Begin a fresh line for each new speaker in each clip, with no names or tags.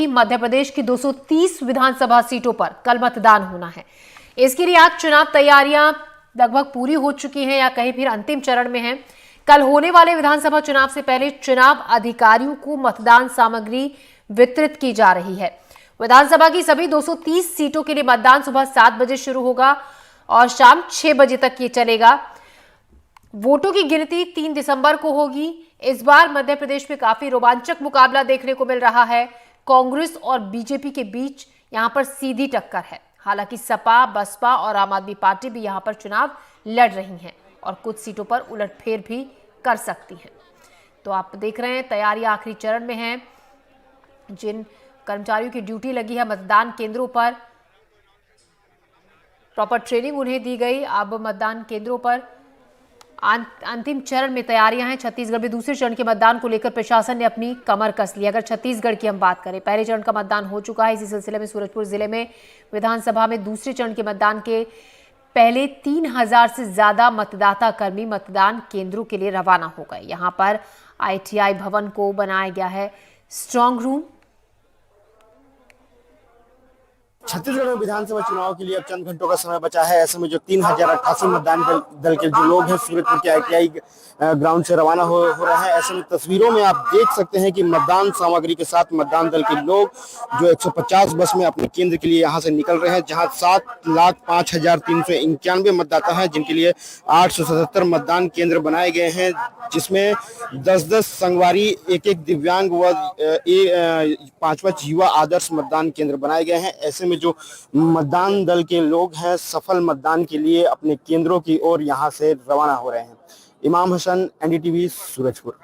मध्य प्रदेश की 230 विधानसभा सीटों पर कल मतदान होना है। इसके लिए आज चुनाव तैयारियां लगभग पूरी हो चुकी हैं या कहीं फिर अंतिम चरण में हैं। कल होने वाले विधानसभा चुनाव से पहले चुनाव अधिकारियों को मतदान सामग्री वितरित की जा रही है। विधानसभा की सभी 230 सीटों के लिए मतदान सुबह 7 बजे शुरू होगा और शाम 6 बजे तक ये चलेगा। वोटों की गिनती 3 दिसंबर को होगी। इस बार मध्य प्रदेश में काफी रोमांचक मुकाबला देखने को मिल रहा है। कांग्रेस और बीजेपी के बीच यहां पर सीधी टक्कर है। हालांकि सपा, बसपा और आम आदमी पार्टी भी यहां पर चुनाव लड़ रही हैं और कुछ सीटों पर उलटफेर भी कर सकती हैं। तो आप देख रहे हैं तैयारी आखिरी चरण में है। जिन कर्मचारियों की ड्यूटी लगी है मतदान केंद्रों पर, प्रॉपर ट्रेनिंग उन्हें दी गई। अब मतदान केंद्रों पर अंतिम चरण में तैयारियां हैं। छत्तीसगढ़ में दूसरे चरण के मतदान को लेकर प्रशासन ने अपनी कमर कस ली। अगर छत्तीसगढ़ की हम बात करें, पहले चरण का मतदान हो चुका है। इसी सिलसिले में सूरजपुर जिले में विधानसभा में दूसरे चरण के मतदान के पहले 3000 से ज्यादा मतदाता कर्मी मतदान केंद्रों के लिए रवाना हो गए। यहां पर ITI भवन को बनाया गया है स्ट्रांग रूम।
छत्तीसगढ़ में विधानसभा चुनाव के लिए अब चंद घंटों का समय बचा है। ऐसे में जो 3088 मतदान दल के जो लोग हैं सूरजपुर के ITI ग्राउंड से रवाना हो रहे हैं। ऐसे में तस्वीरों में आप देख सकते हैं कि मतदान सामग्री के साथ मतदान दल के लोग जो 150 बस में अपने केंद्र के लिए यहां से निकल रहे हैं, जहां 7,05,391 मतदाता हैं, जिनके लिए 877 मतदान केंद्र बनाए गए हैं, जिसमें 10-10 संगवारी, एक दिव्यांग व 5-5 युवा आदर्श मतदान केंद्र बनाए गए हैं। ऐसे में जो मतदान दल के लोग हैं सफल मतदान के लिए अपने केंद्रों की ओर यहां से रवाना हो रहे हैं। इमाम हसन, NDTV, सूरजपुर।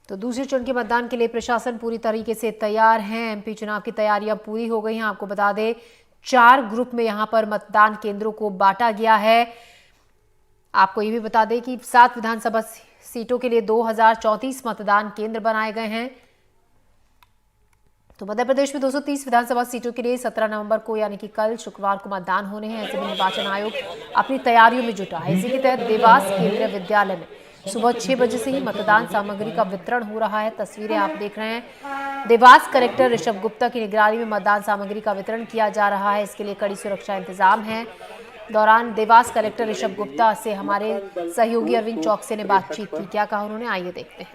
तो दूसरे चरण के मतदान के लिए प्रशासन पूरी तरीके से तैयार है। MP चुनाव की तैयारियां पूरी हो गई हैं। आपको बता दें 4 ग्रुप में यहां पर मतदान केंद्रों को बांटा गया है। आपको ये भी बता दें कि 7 विधानसभा सीटों के लिए 2034 मतदान केंद्र बनाए गए हैं। तो मध्य प्रदेश में 230 विधानसभा सीटों के लिए 17 नवंबर को यानी कि कल शुक्रवार को मतदान होने हैं। ऐसे में निर्वाचन आयोग अपनी तैयारियों में जुटा है। इसी के तहत देवास केंद्रीय विद्यालय में सुबह 6 बजे से ही मतदान सामग्री का वितरण हो रहा है। तस्वीरें आप देख रहे हैं। देवास कलेक्टर ऋषभ गुप्ता की निगरानी में मतदान सामग्री का वितरण किया जा रहा है। इसके लिए कड़ी सुरक्षा इंतजाम है। दौरान देवास कलेक्टर ऋषभ गुप्ता से हमारे सहयोगी अरविंद चौकसे ने बातचीत की। क्या कहा उन्होंने, आइए देखते हैं।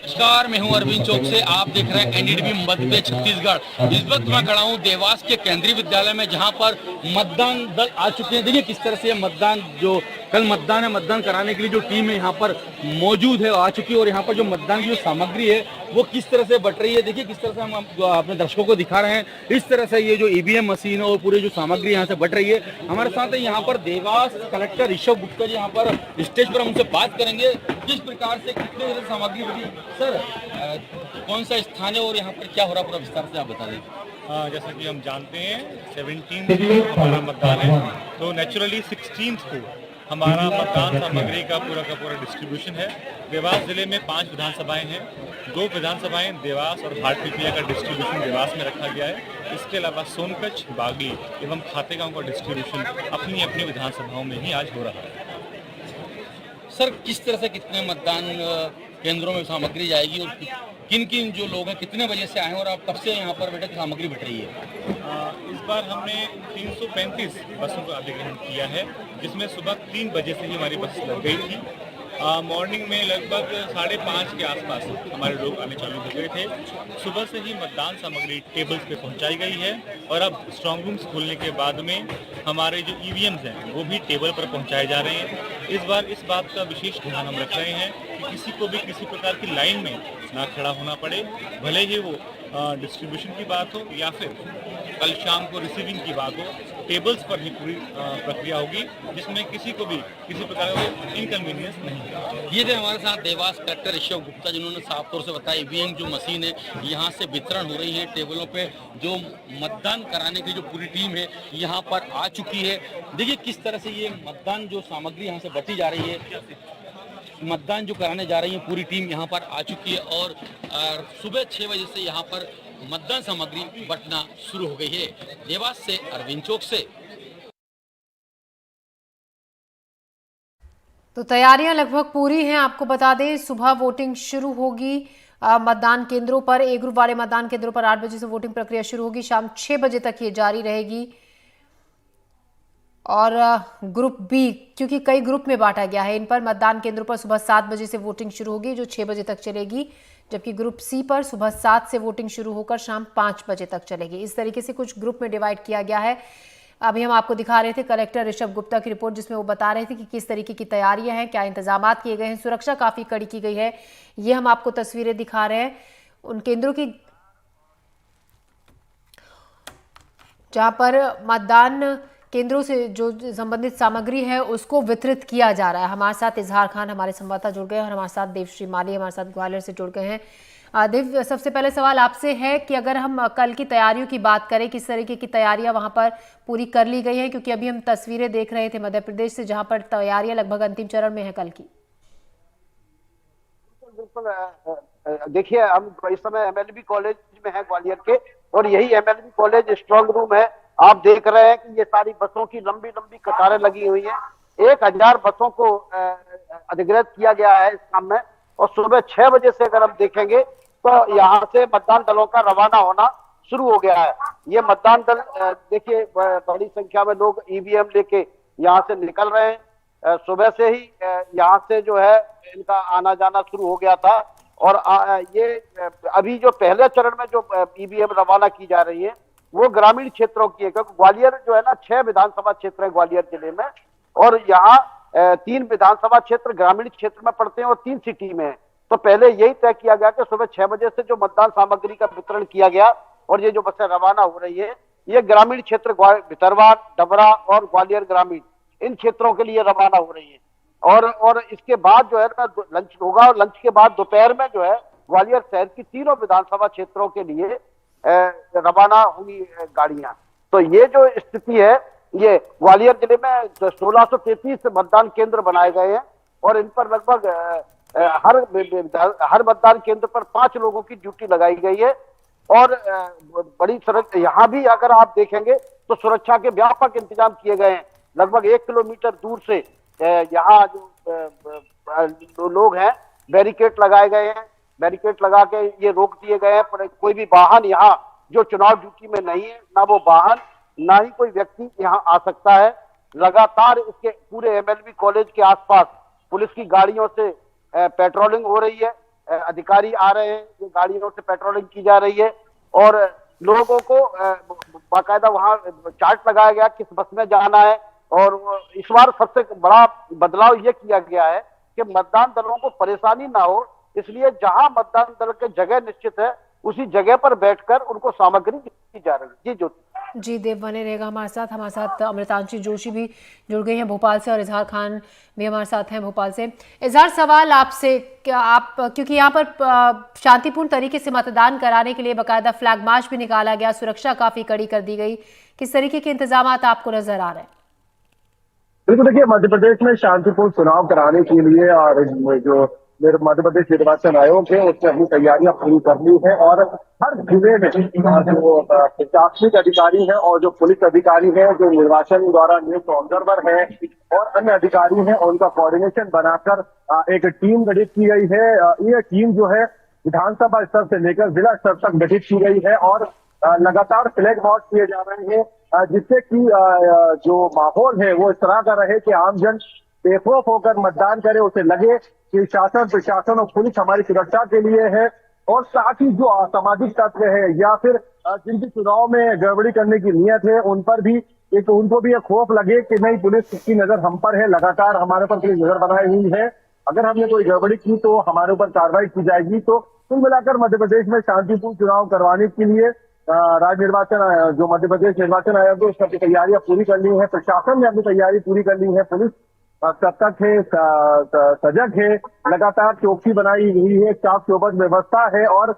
नमस्कार, मैं हूं अरविंद चौक से। आप देख रहे हैं NDTV मध्य छत्तीसगढ़। इस वक्त मैं खड़ा हूं देवास के केंद्रीय विद्यालय में, जहां पर मतदान दल आ चुके हैं। देखिए किस तरह से मतदान जो कल मतदान है, मतदान कराने के लिए जो टीम है यहाँ पर मौजूद है आ चुकी है। और यहाँ पर जो मतदान की जो सामग्री है वो किस तरह से बट रही है। देखिए किस तरह से हम अपने दर्शकों को दिखा रहे हैं। इस तरह से ये जो EVM मशीन है और पूरी जो सामग्री यहाँ से बट रही है। हमारे साथ यहाँ पर देवास कलेक्टर ऋषभ गुप्ता जी यहाँ पर स्टेज पर हम उनसे बात करेंगे किस प्रकार से कितने सामग्री बटी। सर, कौन सा स्थान है और यहाँ पर क्या हो रहा है, पूरा विस्तार से आप बता दें।
जैसा कि हम जानते हैं 17 को हमारा मतदान है, तो नेचुरली 16 को हमारा मतदान सामग्री का पूरा डिस्ट्रीब्यूशन है। देवास जिले में 5 विधानसभाएं हैं। 2 विधानसभाएं देवास और हाटपिपलिया का डिस्ट्रीब्यूशन देवास में रखा गया है। इसके अलावा सोनकच्छ, बागली एवं खातेगांव का डिस्ट्रीब्यूशन अपनी अपनी विधानसभाओं में ही आज हो रहा है।
सर, किस तरह से कितने मतदान केंद्रों में सामग्री जाएगी और किन किन जो लोग हैं कितने बजे से आए हैं और आप कब से यहाँ पर बेटा सामग्री बट रही है।
इस बार हमने 335 बसों का अधिग्रहण किया है, जिसमें सुबह 3 बजे से ही हमारी बस लग गई थी। मॉर्निंग में लगभग 5:30 के आसपास हमारे लोग आने चालू हो गए थे। सुबह से ही मतदान सामग्री टेबल्स पे पहुंचाई गई है और अब स्ट्रांग रूम्स खुलने के बाद में हमारे जो EVMs हैं वो भी टेबल पर पहुंचाए जा रहे हैं। इस बार इस बात का विशेष ध्यान हम रख रहे हैं कि किसी को भी किसी प्रकार की लाइन में ना खड़ा होना पड़े, भले ही वो डिस्ट्रीब्यूशन की बात हो या फिर कल शाम को रिसीविंग की बात हो। टेबल्स पर ही पूरी प्रक्रिया होगी, जिसमें किसी को भी किसी प्रकार का इनकन्वीनियंस नहीं होगा।
ये थे हमारे साथ देवास कलेक्टर ऋषभ गुप्ता, जिन्होंने साफ तौर से बताया EVM जो मशीन है यहाँ से वितरण हो रही है टेबलों पे। जो मतदान कराने की जो पूरी टीम है यहाँ पर आ चुकी है। देखिए किस तरह से ये मतदान जो सामग्री यहाँ से बटी जा रही है, मतदान जो कराने जा रही है पूरी टीम यहाँ पर आ चुकी है। और सुबह 6 बजे से यहाँ पर मतदान सामग्री बंटना शुरू हो गई है। देवास से अरविंद चौक से।
तो तैयारियां लगभग पूरी हैं। आपको बता दें सुबह वोटिंग शुरू होगी मतदान केंद्रों पर। ए ग्रुप वाले मतदान केंद्रों पर 8 बजे से वोटिंग प्रक्रिया शुरू होगी, शाम 6 बजे तक ये जारी रहेगी। और ग्रुप बी, क्योंकि कई ग्रुप में बांटा गया है, इन पर मतदान केंद्रों पर सुबह 7 बजे से वोटिंग शुरू होगी जो 6 बजे तक चलेगी, जबकि ग्रुप सी पर सुबह 7 से वोटिंग शुरू होकर शाम 5 बजे तक चलेगी। इस तरीके से कुछ ग्रुप में डिवाइड किया गया है। अभी हम आपको दिखा रहे थे कलेक्टर ऋषभ गुप्ता की रिपोर्ट, जिसमें वो बता रहे थे कि किस तरीके की तैयारियां हैं, क्या इंतजाम किए गए हैं। सुरक्षा काफी कड़ी की गई है। ये हम आपको तस्वीरें दिखा रहे हैं उन केंद्रों की जहां पर मतदान केंद्रों से जो संबंधित सामग्री है उसको वितरित किया जा रहा है। हमारे साथ इजहार खान हमारे संवाददाता जुड़ गए हैं और हमारे साथ देवश्री माली हमारे साथ ग्वालियर से जुड़ गए हैं। देव, सबसे पहले सवाल आपसे है कि अगर हम कल की तैयारियों की बात करें, किस तरीके की तैयारियां वहां पर पूरी कर ली गई हैं, क्योंकि अभी हम तस्वीरें देख रहे थे मध्य प्रदेश से जहां पर तैयारियां लगभग अंतिम चरण में है कल की।
देखिए, हम इस समय एमएलबी कॉलेज में है ग्वालियर के, और यही एमएलबी कॉलेज स्ट्रांग रूम है। आप देख रहे हैं कि ये सारी बसों की लंबी लंबी कतारें लगी हुई हैं। 1000 बसों को अधिग्रहित किया गया है इस काम में, और सुबह 6 बजे से अगर हम देखेंगे तो यहाँ से मतदान दलों का रवाना होना शुरू हो गया है। ये मतदान दल देखिए बड़ी संख्या में लोग ईवीएम लेके यहाँ से निकल रहे हैं। सुबह से ही यहाँ से जो है इनका आना जाना शुरू हो गया था। और ये अभी जो पहले चरण में जो ईवीएम रवाना की जा रही है वो ग्रामीण क्षेत्रों की है, क्योंकि ग्वालियर जो है ना 6 विधानसभा क्षेत्र है ग्वालियर जिले में, और यहाँ 3 विधानसभा क्षेत्र ग्रामीण क्षेत्र में पड़ते हैं और 3 सिटी में है। तो पहले यही तय किया गया कि सुबह 6 बजे से जो मतदान सामग्री का वितरण किया गया और ये जो बसें रवाना हो रही है ये ग्रामीण क्षेत्र भितरवार, डबरा और ग्वालियर ग्रामीण इन क्षेत्रों के लिए रवाना हो रही है। और इसके बाद जो है ना लंच होगा, और लंच के बाद दोपहर में जो है ग्वालियर शहर की 3 विधानसभा क्षेत्रों के लिए रवाना होंगी गाड़ियां। तो ये जो स्थिति है, ये ग्वालियर जिले में 1633 मतदान केंद्र बनाए गए हैं, और इन पर लगभग हर मतदान केंद्र पर 5 लोगों की ड्यूटी लगाई गई है। और बड़ी सुरक्षा यहाँ भी अगर आप देखेंगे तो सुरक्षा के व्यापक इंतजाम किए गए हैं। लगभग 1 किलोमीटर दूर से यहाँ जो लोग हैं बैरिकेड लगाए गए हैं, बैरिकेड लगा के ये रोक दिए गए हैं। पर कोई भी वाहन यहाँ जो चुनाव ड्यूटी में नहीं है, ना वो वाहन ना ही कोई व्यक्ति यहाँ आ सकता है। लगातार इसके पूरे एमएलबी कॉलेज के आसपास पुलिस की गाड़ियों से पेट्रोलिंग हो रही है, अधिकारी आ रहे हैं, ये गाड़ियों से पेट्रोलिंग की जा रही है, और लोगों को बाकायदा वहाँ चार्ट लगाया गया किस बस में जाना है। और इस बार सबसे बड़ा बदलाव ये किया गया है कि मतदान दलों को परेशानी ना हो, इसलिए जहां मतदान दल के जगह निश्चित है उसी जगह पर बैठकर उनको सामग्री दी जा रही है। जी ज्योति
जी, देव बने रहेगा हमारे साथ अमृतांशी जोशी भी जुड़ गई हैं भोपाल से, और इजहार खान भी हमारे साथ हैं भोपाल से। इजहार, सवाल आपसे, क्या आप, क्योंकि यहाँ पर शांतिपूर्ण तरीके से मतदान कराने के लिए बाकायदा फ्लैग मार्च भी निकाला गया, सुरक्षा काफी कड़ी कर दी गई, किस तरीके के इंतजाम आपको नजर आ रहे हैं?
बिल्कुल, देखिए मध्य प्रदेश में शांतिपूर्ण चुनाव कराने के लिए और जो मध्य प्रदेश निर्वाचन आयोग है उसने अपनी तैयारियां पूरी कर ली है, और हर जिले में जो प्रशासनिक अधिकारी हैं और जो पुलिस अधिकारी हैं, जो निर्वाचन द्वारा नियुक्त ऑब्जर्वर है और अन्य अधिकारी हैं, उनका कोऑर्डिनेशन बनाकर एक टीम गठित की गई है। ये टीम जो है विधानसभा स्तर से लेकर जिला स्तर तक गठित की गई है, और लगातार फ्लैग मार्च किए जा रहे हैं, जिससे कि जो माहौल है वो इस तरह का रहे कि आमजन बेखौफ होकर मतदान करे, उसे लगे कि शासन, प्रशासन और पुलिस हमारी सुरक्षा के लिए है। और साथ ही जो असामाजिक तत्व है या फिर जिनकी चुनाव में गड़बड़ी करने की नीयत है उनको भी एक खौफ लगे कि नहीं, पुलिस की नजर हम पर है, लगातार हमारे पर पुलिस नजर बनाई हुई है, अगर हमने कोई गड़बड़ी की तो हमारे ऊपर कार्रवाई की जाएगी। तो कुल मिलाकर मध्य प्रदेश में शांतिपूर्ण चुनाव करवाने के लिए राज्य निर्वाचन जो मध्य प्रदेश निर्वाचन आयोग है उसकी तैयारियां पूरी कर ली है, प्रशासन ने अपनी तैयारी पूरी कर ली है, पुलिस सतर्क है, सजग है, लगातार चौकसी बनाई हुई है, चाक चौबंद व्यवस्था है। और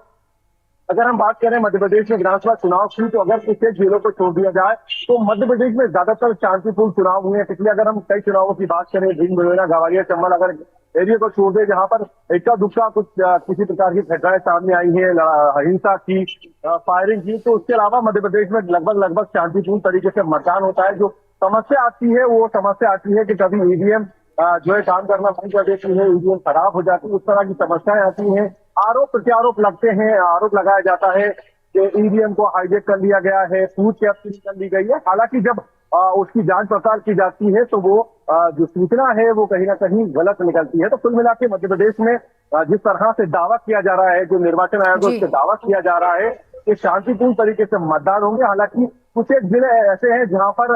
अगर हम बात करें मध्य प्रदेश में विधानसभा चुनाव की, तो अगर कुछ एक जिलों को छोड़ दिया जाए तो मध्य प्रदेश में ज्यादातर शांतिपूर्ण चुनाव हुए हैं। पिछले अगर हम कई चुनावों की बात करें, भिंड, मुरैना, ग्वालियर, चंबल, अगर एरिया को छोड़ दे जहां पर इक्का दुक्का कुछ किसी प्रकार की घटनाएं सामने आई है, हिंसा की, फायरिंग की, तो उसके अलावा मध्य प्रदेश में लगभग शांतिपूर्ण तरीके से मतदान होता है। जो समस्या आती है वो समस्या आती है कि कभी ईवीएम जो है काम करना बंद कर देती है, ईवीएम खराब हो जाती है, उस तरह की समस्याएं आती हैं। आरोप प्रत्यारोप लगते हैं, आरोप लगाया जाता है कि ईवीएम को हाईजैक कर लिया गया है, फूट कैप्चरिंग कर ली गई है। हालांकि जब उसकी जांच पड़ताल की जाती है तो वो जो सूचना है वो कहीं ना कहीं गलत निकलती है। तो कुल मिला के मध्य प्रदेश में जिस तरह से दावा किया जा रहा है, जो निर्वाचन आयोग से दावा किया जा रहा है कि शांतिपूर्ण तरीके से मतदान होंगे। हालांकि कुछ एक जिले ऐसे हैं जहां पर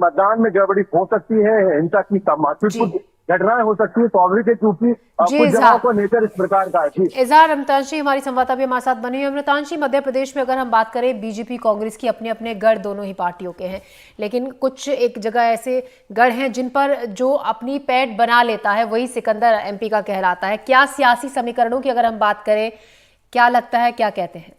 मतदान में गड़बड़ी हो सकती है, हिंसा की कुछ घटनाएं हो सकती है, स्वाभाविक है, क्योंकि कुछ जगहों को नेचर इस प्रकार का है।
इजहार अमृतांशी हमारी संवाददाता भी हमारे साथ बनी हुई है। अमृतांशी, मध्य प्रदेश में अगर हम बात करें, बीजेपी कांग्रेस की अपने अपने गढ़ दोनों ही पार्टियों के हैं, लेकिन कुछ एक जगह ऐसे गढ़ हैं जिन पर जो अपनी पैठ बना लेता है वही सिकंदर एमपी का कहलाता है। क्या सियासी समीकरणों की अगर हम बात करें, क्या लगता है, क्या कहते हैं?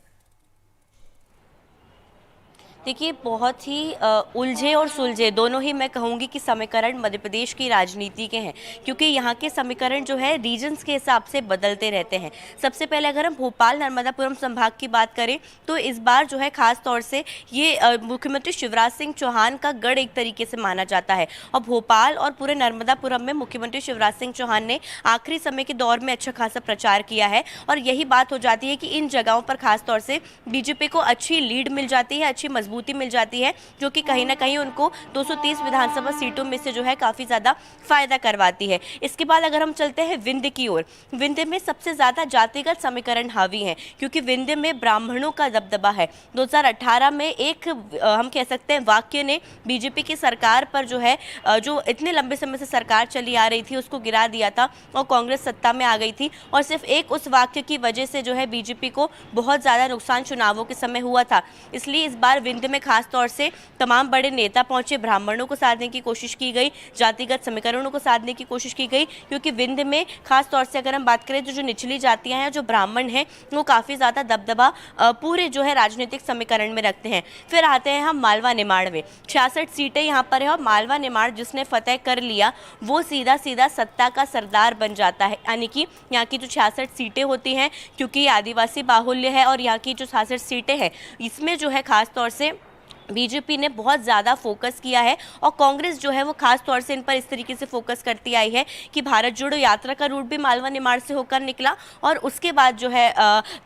देखिए, बहुत ही उलझे और सुलझे दोनों ही मैं कहूँगी कि समीकरण मध्य प्रदेश की राजनीति के हैं, क्योंकि यहाँ के समीकरण जो है रीजन्स के हिसाब से बदलते रहते हैं। सबसे पहले अगर हम भोपाल नर्मदापुरम संभाग की बात करें तो इस बार जो है खास तौर से ये मुख्यमंत्री शिवराज सिंह चौहान का गढ़ एक तरीके से माना जाता है, और भोपाल और पूरे नर्मदापुरम में मुख्यमंत्री शिवराज सिंह चौहान ने आखिरी समय के दौर में अच्छा खासा प्रचार किया है। और यही बात हो जाती है कि इन जगहों पर खास तौर से बीजेपी को अच्छी लीड मिल जाती है, अच्छी मजबूती मिल जाती है, जो कि कहीं ना कहीं उनको 230 विधानसभा सीटों में से जो है काफी ज्यादा फायदा करवाती है। इसके बाद अगर हम चलते हैं विंध्य की ओर, विंध्य में सबसे ज्यादा जातिगत समीकरण हावी हैं, क्योंकि विंध्य में ब्राह्मणों का दबदबा है। 2018 में एक हम कह सकते हैं वाक्य ने बीजेपी की सरकार पर जो है जो इतने लंबे समय से सरकार चली आ रही थी उसको गिरा दिया था और कांग्रेस सत्ता में आ गई थी, और सिर्फ एक उस वाक्य की वजह से जो है बीजेपी को बहुत ज्यादा नुकसान चुनावों के समय हुआ था। इसलिए इस बार विंध्य में खास तौर से तमाम बड़े नेता पहुंचे, ब्राह्मणों को साधने की कोशिश की गई, जातिगत समीकरणों को साधने की कोशिश की गई, क्योंकि विंध्य में खास तौर से अगर हम बात करें तो जो निचली जातियां हैं, जो ब्राह्मण हैं, वो काफी ज्यादा दबदबा पूरे जो है राजनीतिक समीकरण में रखते हैं। फिर आते हैं हम मालवा निमाड़ में, 66 सीटें यहाँ पर है, और मालवा निमाड़ जिसने फतेह कर लिया वो सीधा सीधा सत्ता का सरदार बन जाता है। यानी कि यहाँ की जो 66 सीटें होती हैं, क्योंकि आदिवासी बाहुल्य है और यहाँ की जो 66 सीटें हैं इसमें जो है खास तौर से बीजेपी ने बहुत ज़्यादा फोकस किया है, और कांग्रेस जो है वो खास तौर से इन पर इस तरीके से फोकस करती आई है कि भारत जोड़ो यात्रा का रूट भी मालवा निमाड़ से होकर निकला, और उसके बाद जो है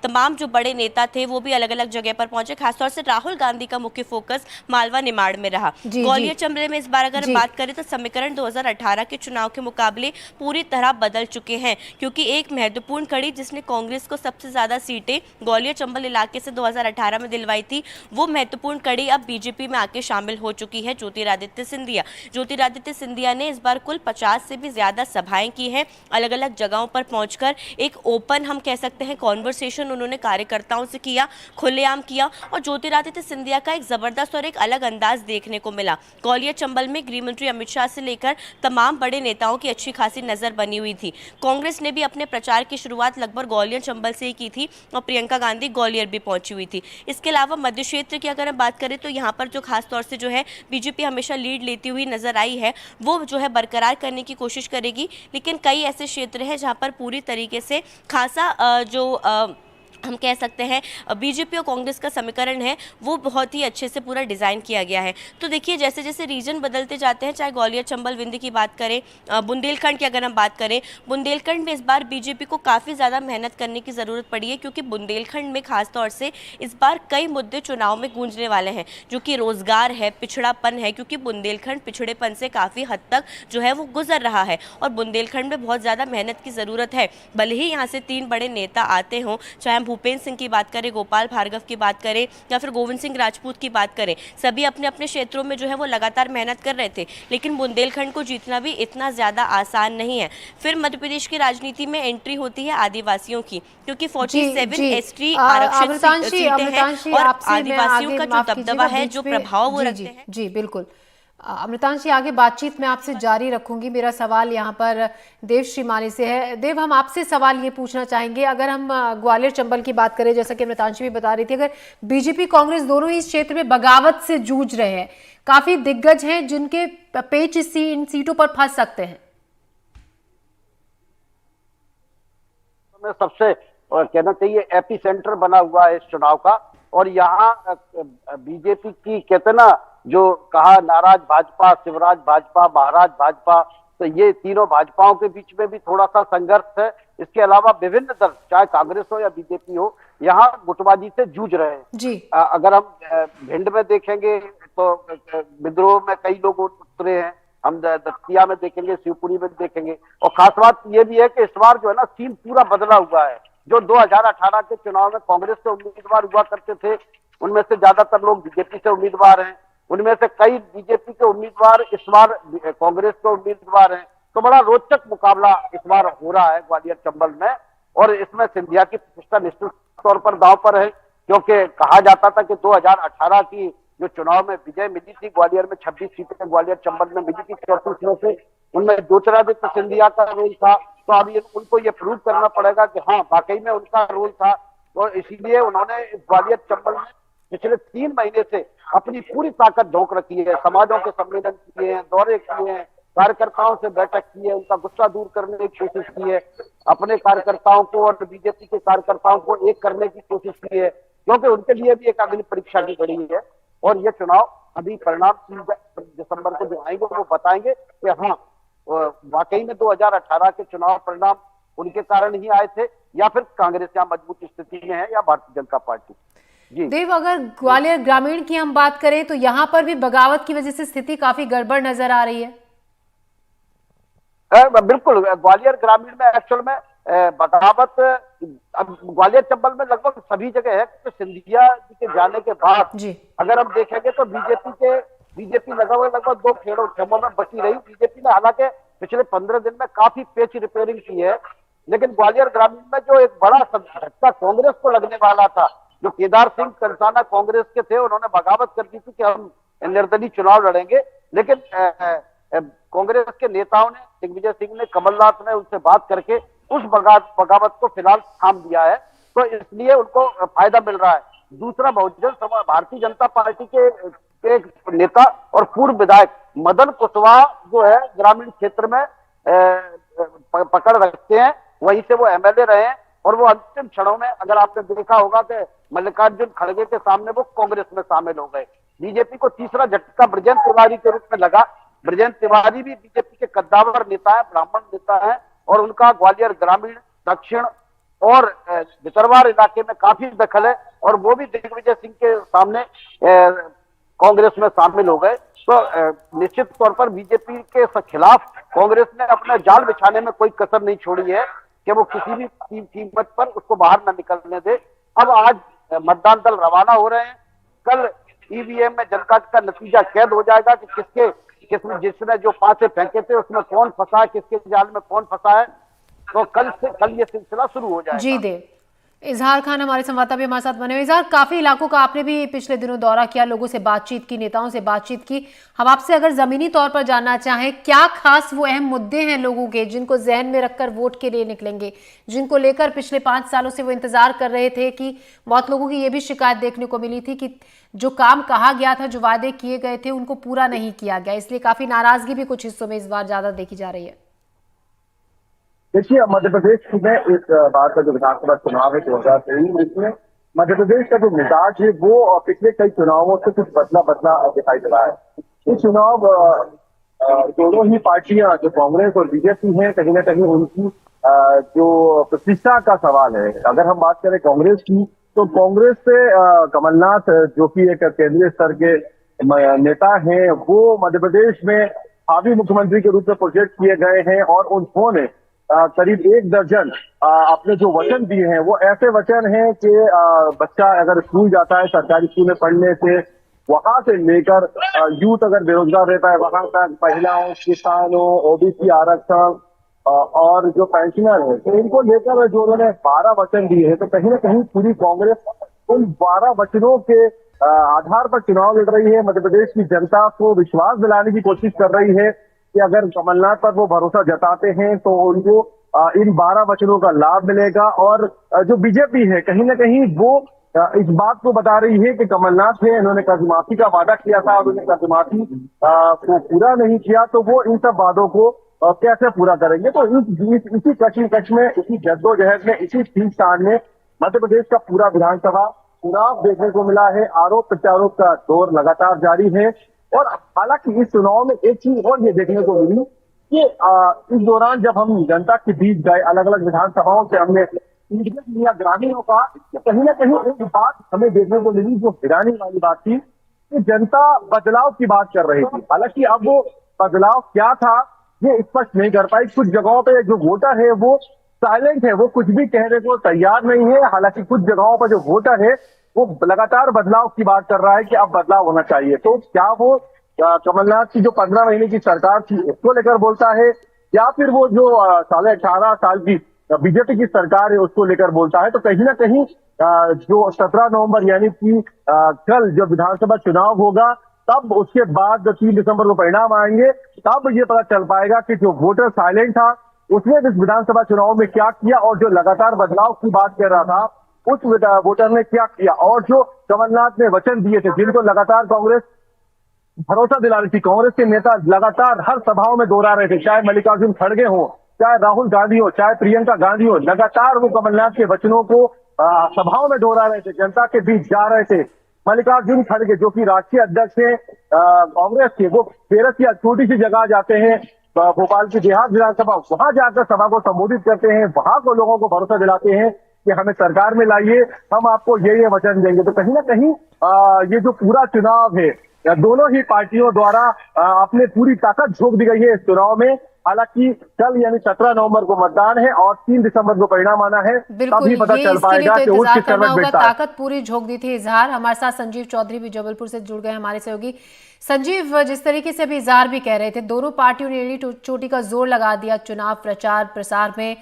तमाम जो बड़े नेता थे वो भी अलग अलग जगह पर पहुंचे। खासतौर से राहुल गांधी का मुख्य फोकस मालवा निमाड़ में रहा। ग्वालियर चंबल में इस बार अगर बात करें तो समीकरण 2018 के चुनाव के मुकाबले पूरी तरह बदल चुके हैं, क्योंकि एक महत्वपूर्ण कड़ी जिसने कांग्रेस को सबसे ज़्यादा सीटें ग्वालियर चंबल इलाके से 2018 में दिलवाई थी, वो महत्वपूर्ण कड़ी अब बीजेपी में आके शामिल हो चुकी है ज्योतिरादित्य सिंधिया। ज्योतिरादित्य सिंधिया ने इस बार कुल 50 से भी ज्यादा सभाएं की हैं, अलग अलग जगहों पर पहुंचकर एक ओपन हम कह सकते हैं कॉन्वर्सेशन उन्होंने कार्यकर्ताओं से किया, खुलेआम किया, और ज्योतिरादित्य सिंधिया का एक जबरदस्त और एक अलग अंदाज देखने को मिला। ग्वालियर चंबल में गृह मंत्री अमित शाह से लेकर तमाम बड़े नेताओं की अच्छी खासी नजर बनी हुई थी। कांग्रेस ने भी अपने प्रचार की शुरुआत लगभग ग्वालियर चंबल से ही की थी, और प्रियंका गांधी ग्वालियर भी पहुंची हुई थी। इसके अलावा मध्य क्षेत्र की अगर हम बात करें तो यहाँ पर जो खास तौर से जो है बीजेपी हमेशा लीड लेती हुई नजर आई है, वो जो है बरकरार करने की कोशिश करेगी, लेकिन कई ऐसे क्षेत्र हैं जहाँ पर पूरी तरीके से खासा जो हम कह सकते हैं बीजेपी और कांग्रेस का समीकरण है वो बहुत ही अच्छे से पूरा डिज़ाइन किया गया है। तो देखिए जैसे जैसे रीजन बदलते जाते हैं, चाहे ग्वालियर चंबल विंध्य की बात करें, बुंदेलखंड की अगर हम बात करें, बुंदेलखंड में इस बार बीजेपी को काफ़ी ज़्यादा मेहनत करने की ज़रूरत पड़ी है, क्योंकि बुंदेलखंड में खास तौर से इस बार कई मुद्दे चुनाव में गूंजने वाले हैं, जो कि रोजगार है, पिछड़ापन है, क्योंकि बुंदेलखंड पिछड़ेपन से काफ़ी हद तक जो है वो गुजर रहा है, और बुंदेलखंड में बहुत ज़्यादा मेहनत की ज़रूरत है। भले ही यहाँ से 3 बड़े नेता आते हों, चाहे हम भूपेंद्र सिंह की बात करें, गोपाल भार्गव की बात करें, या फिर गोविंद सिंह राजपूत की बात करें, सभी अपने अपने क्षेत्रों में जो है वो लगातार मेहनत कर रहे थे, लेकिन बुंदेलखंड को जीतना भी इतना ज़्यादा आसान नहीं है। फिर मध्य प्रदेश की राजनीति में एंट्री होती है आदिवासियों की, क्योंकि 47 एसटी आरक्षित सीटें हैं, और आदिवासियों का जो दबदबा है, जो प्रभाव वो रखते हैं।
जी बिल्कुल अमृतांशी, आगे बातचीत में आपसे जारी रखूंगी। मेरा सवाल यहाँ पर देव श्रीमानी से है। देव, हम आपसे सवाल ये पूछना चाहेंगे, अगर हम ग्वालियर चंबल की बात करें, जैसा कि अमृतांशी भी बता रही थी, अगर बीजेपी कांग्रेस दोनों ही इस क्षेत्र में बगावत से जूझ रहे हैं, काफी दिग्गज हैं जिनके पेच इन सीटों पर फंस सकते हैं।
सबसे कहना चाहिए एपी सेंटर बना हुआ है इस चुनाव का, और यहाँ बीजेपी की कहते ना जो कहा नाराज भाजपा, शिवराज भाजपा, महाराज भाजपा, तो ये तीनों भाजपाओं के बीच में भी थोड़ा सा संघर्ष है। इसके अलावा विभिन्न दल, चाहे कांग्रेस हो या बीजेपी हो, यहाँ गुटबाजी से जूझ रहे हैं
जी।
अगर हम भिंड में देखेंगे तो विद्रोह में कई लोग उतरे हैं, हम दतिया में देखेंगे, शिवपुरी में देखेंगे। और खास बात ये भी है कि इस बार जो है ना सीन पूरा बदला हुआ है। जो 2018 के चुनाव में कांग्रेस से उम्मीदवार हुआ करते थे, उनमें से ज्यादातर लोग बीजेपी से उम्मीदवार हैं, उनमें से कई बीजेपी के उम्मीदवार इस बार कांग्रेस के उम्मीदवार हैं। तो बड़ा रोचक मुकाबला इस बार हो रहा है ग्वालियर चंबल में, और इसमें सिंधिया की प्रतिष्ठा निश्चित तौर पर दांव पर है, क्योंकि कहा जाता था कि 2018 की जो चुनाव में विजय मिली थी ग्वालियर में 26 सीटें ग्वालियर चंबल में मिली थी 34 में से, उनमें ज्योतिरादित्य सिंधिया का रोल था। तो अब उनको ये प्रूव करना पड़ेगा कि हाँ वाकई में उनका रोल था, और इसीलिए उन्होंने ग्वालियर चंबल में पिछले 3 महीने से अपनी पूरी ताकत झोंक रखी है। समाजों के सम्मेलन किए हैं, दौरे किए हैं, कार्यकर्ताओं से बैठक की है, उनका गुस्सा दूर करने की कोशिश की है, अपने कार्यकर्ताओं को और बीजेपी के कार्यकर्ताओं को एक करने की कोशिश की है, क्योंकि उनके लिए भी एक अगली परीक्षा की घड़ी है। और ये चुनाव अभी परिणाम 3 दिसंबर को जो आएंगे वो बताएंगे कि हाँ वाकई में 2018 के चुनाव परिणाम उनके कारण ही आए थे, या फिर कांग्रेस यहाँ मजबूत स्थिति में है, या भारतीय जनता पार्टी। जी
देव, अगर ग्वालियर ग्रामीण की हम बात करें तो यहाँ पर भी बगावत की वजह से स्थिति काफी गड़बड़ नजर आ रही है।
बिल्कुल, ग्वालियर ग्रामीण में एक्चुअल में बगावत अब ग्वालियर चंबल में लगभग सभी जगह है। तो सिंधिया जी के जाने के बाद अगर हम देखेंगे तो बीजेपी लगभग 2 खेमों में बची रही। बीजेपी ने हालांकि पिछले 15 दिन में काफी पेच रिपेयरिंग की है, लेकिन ग्वालियर ग्रामीण में जो एक बड़ा झटका कांग्रेस को लगने वाला था, जो केदार सिंह कंसाना कांग्रेस के थे, उन्होंने बगावत कर दी थी कि हम निर्दलीय चुनाव लड़ेंगे, लेकिन कांग्रेस के नेताओं ने, दिग्विजय सिंह ने, कमलनाथ ने उनसे बात करके उस बगावत को फिलहाल थाम दिया है। तो इसलिए उनको फायदा मिल रहा है। दूसरा, बहुजन समाज भारतीय जनता पार्टी के एक नेता और पूर्व विधायक मदन कुशवाहा जो है ग्रामीण क्षेत्र में पकड़ रखते हैं, वहीं से वो एमएलए रहे हैं, और वो अंतिम क्षणों में अगर आपने देखा होगा कि मल्लिकार्जुन खड़गे के सामने वो कांग्रेस में शामिल हो गए। बीजेपी को तीसरा झटका बृजेंद्र तिवारी के रूप में लगा। बृजेंद्र तिवारी भी बीजेपी के कद्दावर नेता है, ब्राह्मण नेता है, और उनका ग्वालियर ग्रामीण, दक्षिण और भितरवार इलाके में काफी दखल है, और वो भी दिग्विजय सिंह के सामने कांग्रेस में शामिल हो गए। तो निश्चित तौर पर बीजेपी के खिलाफ कांग्रेस ने अपना जाल बिछाने में कोई कसर नहीं छोड़ी है कि वो किसी भी कीमत पर उसको बाहर न निकलने दे। अब आज मतदान दल रवाना हो रहे हैं, कल ईवीएम में जनता का नतीजा कैद हो जाएगा कि जिसने जो 5 फेंके थे उसमें कौन फंसा है, किसके जाल में कौन फंसा है। तो कल ये सिलसिला शुरू हो जाएगा।
जी देव, इजहार खान हमारे संवाददाता भी हमारे साथ बने हुए। इजहार, काफी इलाकों का आपने भी पिछले दिनों दौरा किया, लोगों से बातचीत की, नेताओं से बातचीत की। हम आपसे अगर जमीनी तौर पर जानना चाहें, क्या खास वो अहम मुद्दे हैं लोगों के जिनको जहन में रखकर वोट के लिए निकलेंगे, जिनको लेकर पिछले 5 सालों से वो इंतजार कर रहे थे? कि बहुत लोगों की ये भी शिकायत देखने को मिली थी कि जो काम कहा गया था, जो वादे किए गए थे, उनको पूरा नहीं किया गया, इसलिए काफी नाराजगी भी कुछ हिस्सों में इस बार ज्यादा देखी जा रही है।
देखिए, मध्य प्रदेश में इस बार का जो विधानसभा चुनाव है 2023, इसमें मध्य प्रदेश का जो मिजाज है वो पिछले कई चुनावों से कुछ बदला दिखाई दे रहा है। ये चुनाव दोनों ही पार्टियां, जो कांग्रेस और बीजेपी हैं, कहीं ना कहीं उनकी जो प्रतिष्ठा का सवाल है। अगर हम बात करें कांग्रेस की, तो कांग्रेस से कमलनाथ, जो कि एक केंद्रीय स्तर के नेता हैं, वो मध्य प्रदेश में भावी मुख्यमंत्री के रूप में प्रोजेक्ट किए गए हैं, और उन्होंने करीब 1 दर्जन अपने जो वचन दिए हैं वो ऐसे वचन हैं कि बच्चा अगर स्कूल जाता है, सरकारी स्कूल में पढ़ने से, वहां से लेकर यूथ अगर बेरोजगार रहता है वहां तक, महिलाओं, किसानों, ओबीसी आरक्षण और जो पेंशनर है, तो इनको लेकर जो उन्होंने 12 वचन दिए हैं, तो कहीं ना कहीं पूरी कांग्रेस उन 12 वचनों के आधार पर चुनाव लड़ रही है। मध्य प्रदेश की जनता को विश्वास दिलाने की कोशिश कर रही है कि अगर कमलनाथ पर वो भरोसा जताते हैं तो उनको इन 12 वचनों का लाभ मिलेगा। और जो बीजेपी है, कहीं ना कहीं वो इस बात को बता रही है कि कमलनाथ है, इन्होंने कर्जमाफी का वादा किया था और उन्होंने कर्जमाफी को पूरा नहीं किया, तो वो इन सब वादों को कैसे पूरा करेंगे। तो इसी कश्मकश में, इसी जद्दोजहद में, इसी खींचतान में मध्य प्रदेश का पूरा विधानसभा चुनाव देखने को मिला है। आरोप प्रत्यारोप का दौर लगातार जारी है, और हालांकि इस चुनाव में एक चीज और ये देखने को मिली कि इस दौरान जब हम जनता के बीच गए, अलग अलग विधानसभाओं से हमने फीडबैक लिया ग्रामीणों का, तो कहीं ना कहीं एक बात हमें देखने को मिली जो हैरानी वाली बात थी कि जनता बदलाव की बात कर रही थी। हालांकि अब वो बदलाव क्या था ये स्पष्ट नहीं कर पाई। कुछ जगहों पे जो वोटर है वो साइलेंट है, वो कुछ भी कहने को तैयार नहीं है। हालांकि कुछ जगहों पर जो वोटर है वो लगातार बदलाव की बात कर रहा है कि अब बदलाव होना चाहिए। तो क्या वो कमलनाथ की जो 15 महीने की सरकार थी उसको लेकर बोलता है, या फिर वो जो 18.5 साल की बीजेपी की सरकार है उसको लेकर बोलता है? तो कहीं ना कहीं जो 17 नवंबर यानी कि कल जब विधानसभा चुनाव होगा, तब उसके बाद 3 दिसंबर को परिणाम आएंगे, तब ये पता चल पाएगा कि जो वोटर साइलेंट था उसने इस विधानसभा चुनाव में क्या किया, और जो लगातार बदलाव की बात कर रहा था उस वोटर ने क्या किया। और जो कमलनाथ ने वचन दिए थे, जिनको लगातार कांग्रेस भरोसा दिला रही थी, कांग्रेस के नेता लगातार हर सभाओं में दोहरा रहे थे, चाहे मल्लिकार्जुन खड़गे हो, चाहे राहुल गांधी हो, चाहे प्रियंका गांधी हो, लगातार वो कमलनाथ के वचनों को सभाओं में दोहरा रहे थे, जनता के बीच जा रहे थे। मल्लिकार्जुन खड़गे जो कि राष्ट्रीय अध्यक्ष है कांग्रेस के, वो बेरस या छोटी सी जगह जाते हैं, भोपाल की देहात विधानसभा, वहां जाकर सभा को संबोधित करते हैं, वहां को लोगों को भरोसा दिलाते हैं कि हमें सरकार में लाइए, हम आपको ये वचन देंगे। तो कहीं ना कहीं ये जो पूरा चुनाव है दोनों ही पार्टियों द्वारा अपने पूरी ताकत झोंक दी गई है इस चुनाव में। हालांकि कल यानी 17 नवंबर को मतदान है और 3 दिसंबर को परिणाम आना है, तभी पता चल पाएगा कि वोट किस तरफ बैठता है।
ताकत पूरी झोंक दी थी इजहार। हमारे साथ संजीव चौधरी भी जबलपुर से जुड़ गए हमारे सहयोगी। संजीव, जिस तरीके से अभी इजहार भी कह रहे थे, दोनों पार्टियों ने एड़ी चोटी का जोर लगा दिया चुनाव प्रचार प्रसार में।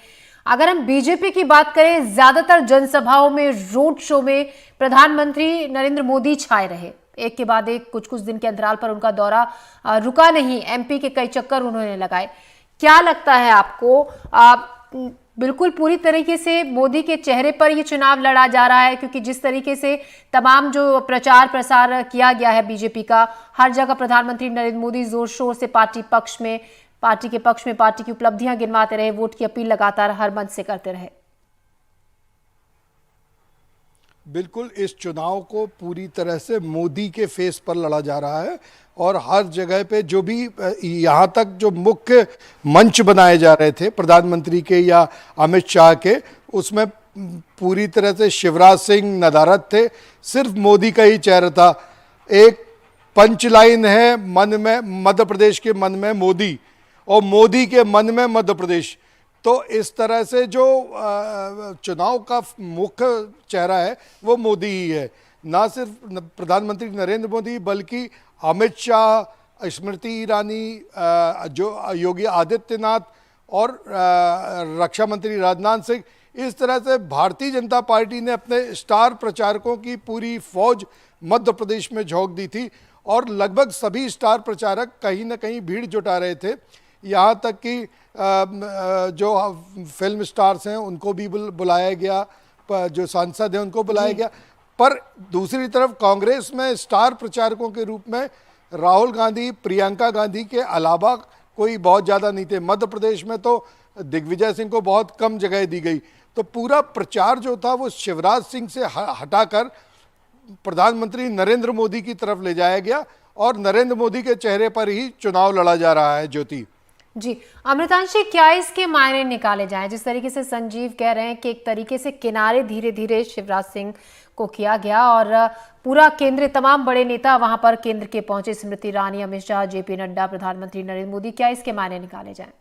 अगर हम बीजेपी की बात करें, ज्यादातर जनसभाओं में, रोड शो में प्रधानमंत्री नरेंद्र मोदी छाए रहे, एक के बाद एक, कुछ कुछ दिन के अंतराल पर उनका दौरा रुका नहीं, एमपी के कई चक्कर उन्होंने लगाए। क्या लगता है आपको, बिल्कुल पूरी तरीके से मोदी के चेहरे पर ये चुनाव लड़ा जा रहा है? क्योंकि जिस तरीके से तमाम जो प्रचार प्रसार किया गया है बीजेपी का, हर जगह प्रधानमंत्री नरेंद्र मोदी जोर शोर से पार्टी के पक्ष में पार्टी की उपलब्धियां गिनवाते रहे, वोट की अपील लगातार हर मंच से करते रहे।
बिल्कुल, इस चुनाव को पूरी तरह से मोदी के फेस पर लड़ा जा रहा है और हर जगह पे जो भी यहाँ तक जो मुख्य मंच बनाए जा रहे थे प्रधानमंत्री के या अमित शाह के, उसमें पूरी तरह से शिवराज सिंह नदारद थे, सिर्फ मोदी का ही चेहरा था। एक पंच लाइन है, मन में मध्य प्रदेश के मन में मोदी और मोदी के मन में मध्य प्रदेश। तो इस तरह से जो चुनाव का मुख्य चेहरा है वो मोदी ही है। ना सिर्फ प्रधानमंत्री नरेंद्र मोदी बल्कि अमित शाह, स्मृति ईरानी, जो योगी आदित्यनाथ और रक्षा मंत्री राजनाथ सिंह, इस तरह से भारतीय जनता पार्टी ने अपने स्टार प्रचारकों की पूरी फौज मध्य प्रदेश में झोंक दी थी और लगभग सभी स्टार प्रचारक कहीं ना कहीं भीड़ जुटा रहे थे। यहाँ तक कि जो फिल्म स्टार्स हैं उनको भी बुलाया गया, जो सांसद हैं उनको बुलाया गया। पर दूसरी तरफ कांग्रेस में स्टार प्रचारकों के रूप में राहुल गांधी, प्रियंका गांधी के अलावा कोई बहुत ज़्यादा नहीं थे। मध्य प्रदेश में तो दिग्विजय सिंह को बहुत कम जगह दी गई। तो पूरा प्रचार जो था वो शिवराज सिंह से हटाकर प्रधानमंत्री नरेंद्र मोदी की तरफ ले जाया गया और नरेंद्र मोदी के चेहरे पर ही चुनाव लड़ा जा रहा है। ज्योति
जी, अमृतांशी, क्या इसके मायने निकाले जाएं? जिस तरीके से संजीव कह रहे हैं कि एक तरीके से किनारे धीरे धीरे शिवराज सिंह को किया गया और पूरा केंद्र, तमाम बड़े नेता वहां पर केंद्र के पहुंचे, स्मृति ईरानी, अमित शाह, जेपी नड्डा, प्रधानमंत्री नरेंद्र मोदी, क्या इसके मायने निकाले जाएं?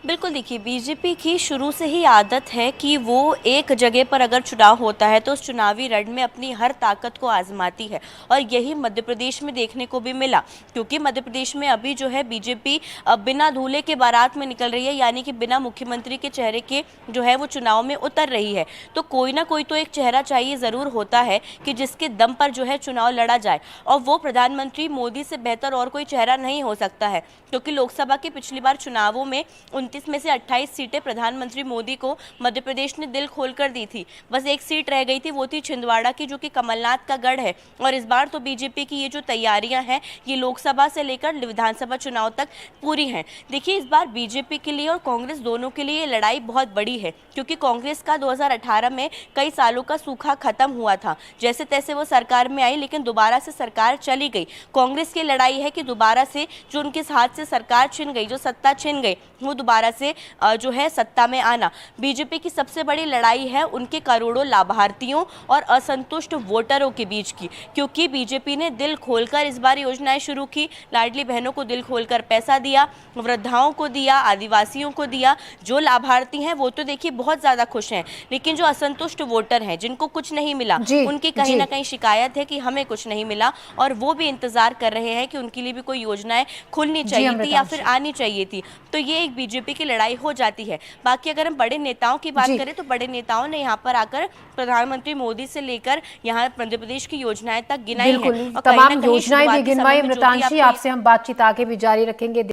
बिल्कुल, देखिए बीजेपी की शुरू से ही आदत है कि वो एक जगह पर अगर चुनाव होता है तो उस चुनावी रण में अपनी हर ताकत को आजमाती है और यही मध्य प्रदेश में देखने को भी मिला। क्योंकि मध्य प्रदेश में अभी जो है बीजेपी बिना दूल्हे के बारात में निकल रही है, यानी कि बिना मुख्यमंत्री के चेहरे के जो है वो चुनाव में उतर रही है। तो कोई ना कोई तो एक चेहरा चाहिए ज़रूर होता है कि जिसके दम पर जो है चुनाव लड़ा जाए, और वो प्रधानमंत्री मोदी से बेहतर और कोई चेहरा नहीं हो सकता है। क्योंकि लोकसभा के पिछली बार चुनावों में 29 में से 28 सीटें प्रधानमंत्री मोदी को मध्य प्रदेश ने दिल खोल कर दी थी। बस एक सीट रह गई थी, वो थी छिंदवाड़ा की, जो कि कमलनाथ का गढ़ है। और इस बार तो बीजेपी की ये जो तैयारियां हैं, ये लोकसभा से लेकर विधानसभा चुनाव तक पूरी हैं। देखिए, इस बार बीजेपी के लिए और कांग्रेस दोनों के लिए ये लड़ाई बहुत बड़ी है, क्योंकि कांग्रेस का 2018 में कई सालों का सूखा खत्म हुआ था। जैसे तैसे वो सरकार में आई, लेकिन दोबारा से सरकार चली गई। कांग्रेस की लड़ाई है कि दोबारा से जो उनके हाथ से सरकार छिन गई, जो सत्ता छिन गई, वो दोबारा से जो है सत्ता में आना। बीजेपी की सबसे बड़ी लड़ाई है उनके करोड़ों लाभार्थियों और असंतुष्ट वोटरों के बीच की, क्योंकि बीजेपी ने दिल खोलकर इस बार योजनाएं शुरू की। लाडली बहनों को दिल खोलकर पैसा दिया, वृद्धाओं को दिया, आदिवासियों को दिया। जो लाभार्थी हैं वो तो देखिए बहुत ज्यादा खुश हैं, लेकिन जो असंतुष्ट वोटर हैं, जिनको कुछ नहीं मिला, उनकी कहीं ना कहीं शिकायत है कि हमें कुछ नहीं मिला, और वो भी इंतजार कर रहे हैं कि उनके लिए भी कोई योजनाएं खुलनी चाहिए थी या फिर आनी चाहिए थी। तो ये एक बीजेपी की लड़ाई हो जाती है। बाकी अगर हम बड़े नेताओं की बात करें तो बड़े नेताओं ने यहाँ पर आकर प्रधानमंत्री मोदी से लेकर यहाँ मध्य प्रदेश की योजनाएं तक गिनाई है।
तमाम योजनाएं भी गिनवाई। मृतांशी, आपसे हम बातचीत आगे भी जारी रखेंगे।